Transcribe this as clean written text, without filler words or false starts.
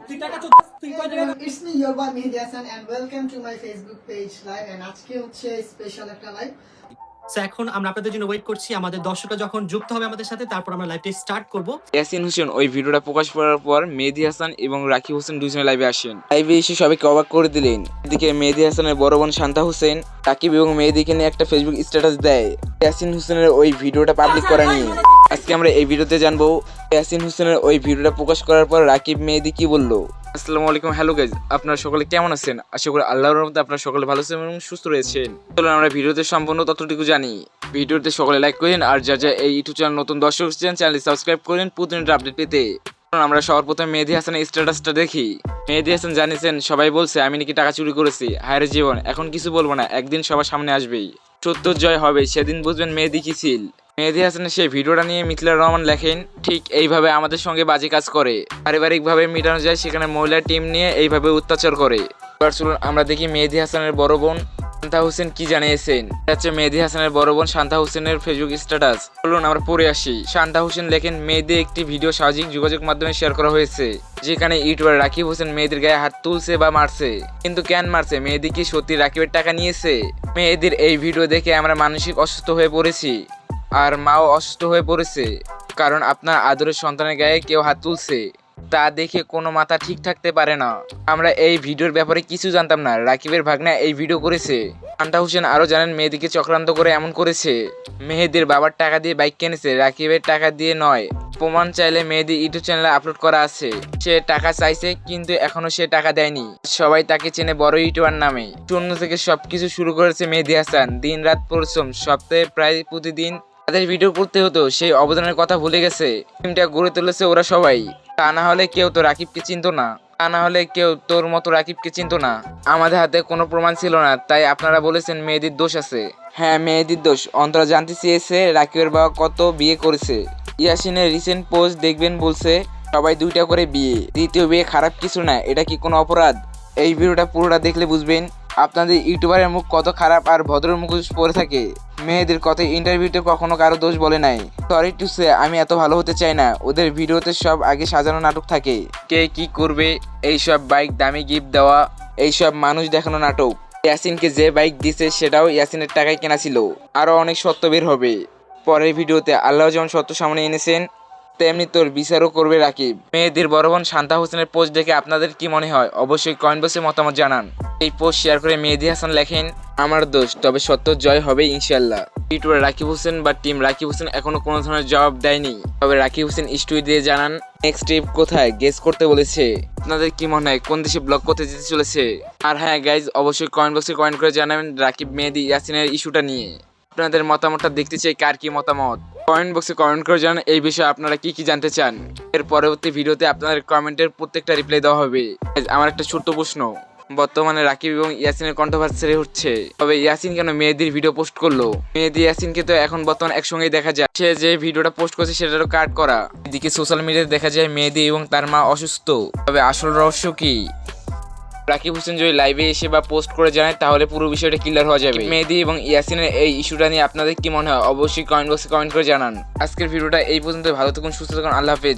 It's me, your boy Mehdi Hassan, and welcome to my Facebook page live. And আজকে হচ্ছে special একটা live. এখন আমরা আপনাদের জন্য ওয়েট করছি, আমাদের দর্শকরা যখন যুক্ত হবে আমাদের সাথে, তারপর আমরা লাইভটি স্টার্ট করব। ইয়াসিন হোসেন ওই ভিডিওটা প্রকাশ করার পর মেহেদী হাসান এবং রাকিব হোসেন দুজনে লাইভে আসেন। লাইভে এসে সবাইকে অবাক করে দিলেন। এদিকে মেহেদী হাসানের বড় বোন শান্তা হোসেন রাকিব এবং মেহেদীকে নিয়ে একটা ফেসবুক স্ট্যাটাস দেয় ইয়াসিন হোসেনের ওই ভিডিওটা পাবলিক করা নিয়ে। আজকে আমরা এই ভিডিওতে জানবো ইয়াসিন হোসেনের ওই ভিডিওটা প্রকাশ করার পর রাকিব মেহেদী কি বললো। আসসালামু আলাইকুম, হ্যালো গাইজ, আপনারা সকলে কেমন আছেন? আশা করি আল্লাহর রহমতে আপনারা সকলে ভালো আছেন এবং সুস্থ রয়েছেন। চলুন আমরা ভিডিওতে সম্পূর্ণ ততটুকু জানি। ভিডিওতে সকলে লাইক করেন, আর যা যা এই ইউটিউব চ্যানেল নতুন দর্শক হচ্ছেন চ্যানেলটি সাবস্ক্রাইব করেন প্রতিদিনের আপডেট পেতে। আমরা সবার প্রথমে মেহেদী হাসানের স্ট্যাটাসটা দেখি। মেহেদী হাসান জানিয়েছেন, সবাই বলছে আমি নাকি টাকা চুরি করেছি। হায়রে জীবন, এখন কিছু বলবো না, একদিন সবার সামনে আসবেই, সত্য জয় হবে, সেদিন বুঝবেন মেহেদী কি ছিল। মেহেদী হাসানের সেই ভিডিওটা নিয়ে মিথিলার রহমান লেখেন, ঠিক এইভাবে আমাদের সঙ্গে বাজে কাজ করে, পারিবারিকভাবে মেটানো যায়, সেখানে মহিলা টিম নিয়ে এইভাবে অত্যাচার করে। এবার চলুন আমরা দেখি মেহেদী হাসানের বড় বোন শান্তা হোসেন কি জানিয়েছেন। এটা হচ্ছে মেহেদী হাসানের বড় বোন শান্তা হোসেনের ফেসবুক স্ট্যাটাস। চলুন আমরা পড়ে আসি। শান্তা হোসেন লেখেন, মেহেদী একটি ভিডিও সামাজিক যোগাযোগ মাধ্যমে শেয়ার করা হয়েছে, যেখানে ইউটিউবার রাকিব হোসেন মেহেদীর গায়ে হাত তুলছে বা মারছে। কিন্তু কেন মারছে? মেহেদী কি সত্যি রাকিবের টাকা নিয়েছে? মেহেদীর এই ভিডিও দেখে আমরা মানসিক অসুস্থ হয়ে পড়েছি, আর মাও অসুস্থ হয়ে পড়েছে, কারণ আপনার আদরের সন্তানের গায়ে কেউ হাত তুলছে, তা দেখে কোনো মাথা ঠিক থাকতে পারে না। আমরা এই ভিডিওর ব্যাপারে কিছু জানতাম না, রাকিবের ভাগ্না এই ভিডিও করেছে। শান্তা হোসেন আরও জানেন মেহেদীকে চক্রান্ত করে এমন করেছে। মেহেদীর বাবার টাকা দিয়ে বাইক কিনেছে, রাকিবের টাকা দিয়ে নয়। প্রমাণ চাইলে মেহেদী ইউটিউব চ্যানেলে আপলোড করা আছে। সে টাকা চাইছে, কিন্তু এখনো সে টাকা দেয়নি। সবাই তাকে চেনে বড় ইউটিউবার নামে। শূন্য থেকে সবকিছু শুরু করেছে মেহেদী হাসান। দিন রাত পরিশ্রম, সপ্তাহে প্রায় প্রতিদিন তাদের ভিডিও করতে হতো, সেই অবদানের কথা ভুলে গেছে। টিমটা গড়ে তুলেছে ওরা সবাই, তা না হলে কেউ তো রাকিবকে চিনতো না, তা না হলে কেউ তোর মতো রাকিবকে চিনতো না। আমাদের হাতে কোনো প্রমাণ ছিল না, তাই আপনারা বলেছেন মেহেদীর দোষ আছে। হ্যাঁ, মেহেদীর দোষ। অন্তরা জানতে চেয়েছে রাকিবের বাবা কত বিয়ে করেছে। ইয়াসিনের রিসেন্ট পোস্ট দেখবেন, বলছে সবাই 2টা করে বিয়ে, দ্বিতীয় বিয়ে খারাপ কিছু না, এটা কি কোনো অপরাধ? এই ভিডিওটা পুরোটা দেখলে বুঝবেন আপনাদের ইউটিউবারের মুখ কত খারাপ আর ভদ্র মুখোশ পরে থাকে। মেহেদীর কথা ইন্টারভিউতে কখনো কারো দোষ বলে নাই। সরি টু সে, আমি এত ভালো হতে চাই না। ওদের ভিডিওতে সব আগে সাজানো নাটক থাকে, কে কি করবে, এইসব বাইক দামি গিফট দেওয়া, এইসব মানুষ দেখানো নাটক। ইয়াসিনকে যে বাইক দিছে সেটাও ইয়াসিনের টাকায় কেনা ছিল। আরও অনেক সত্য বের হবে পরের ভিডিওতে। আল্লাহ যেমন সত্য সামনে এনেছেন, তেমনি তোর বিচারও করবে রাকিব। মেহেদীর বড় বোন শান্তা হোসেনের পোস্ট দেখে আপনাদের কি মনে হয় অবশ্যই কমেন্ট বক্সে মতামত জানান। এই পোস্ট শেয়ার করে মেহেদী হাসান লেখেন, আমার দোষ, তবে সত্য জয় হবে ইনশাল্লাহ। ইউটিউবার রাকিব হোসেন বা টিম রাকিব হোসেন এখনো কোনো ধরনের জবাব দেয়নি, তবে রাকিব হোসেন স্টুডিও দিয়ে জানান নেক্সট ট্রিপ কোথায় গেস করতে বলেছে। আপনাদের কি মনে হয় কোন দেশে ব্লগ করতে যেতে চলেছে? আর হ্যাঁ গাইজ, অবশ্যই কমেন্ট বক্সে কমেন্ট করে জানাবেন রাকিব মেহেদী ইয়াসিনের ইস্যুটা নিয়ে। আপনাদের মতামতটা দেখতে চাই, কার কি মতামত। কমেন্ট বক্সে কমেন্ট করে জানান এই বিষয়ে আপনারা কি কি জানতে চান। এর পরবর্তী ভিডিওতে আপনাদের কমেন্টের প্রত্যেকটা রিপ্লাই দেওয়া হবে। আমার একটা ছোট্ট প্রশ্ন, বর্তমানে রাকিব এবং ইয়াসিনের কন্ট্রোভার্সি হচ্ছে, তবে ইয়াসিন কেন মেহেদীর ভিডিও পোস্ট করলো? মেহেদী ইয়াসিনকে তো এখন বর্তমানে একসঙ্গেই দেখা যায়। সে যে ভিডিওটা পোস্ট করছে সেটারও কাট করা। এদিকে সোশ্যাল মিডিয়াতে দেখা যায় মেহেদী এবং তার মা অসুস্থ, তবে আসল রহস্য কি? রাকিব হোসেন যদি লাইভে এসে বা পোস্ট করে জানায় তাহলে পুরো বিষয়টা ক্লিয়ার হয়ে যাবে। মেহেদী এবং ইয়াসিনের এই ইস্যুটা নিয়ে আপনাদের কি মনে হয় অবশ্যই কমেন্ট বক্সে কমেন্ট করে জানান। আজকের ভিডিওটা এই পর্যন্ত। ভালো থাকুন, সুস্থ থাকুন, আল্লাহ হাফেজ।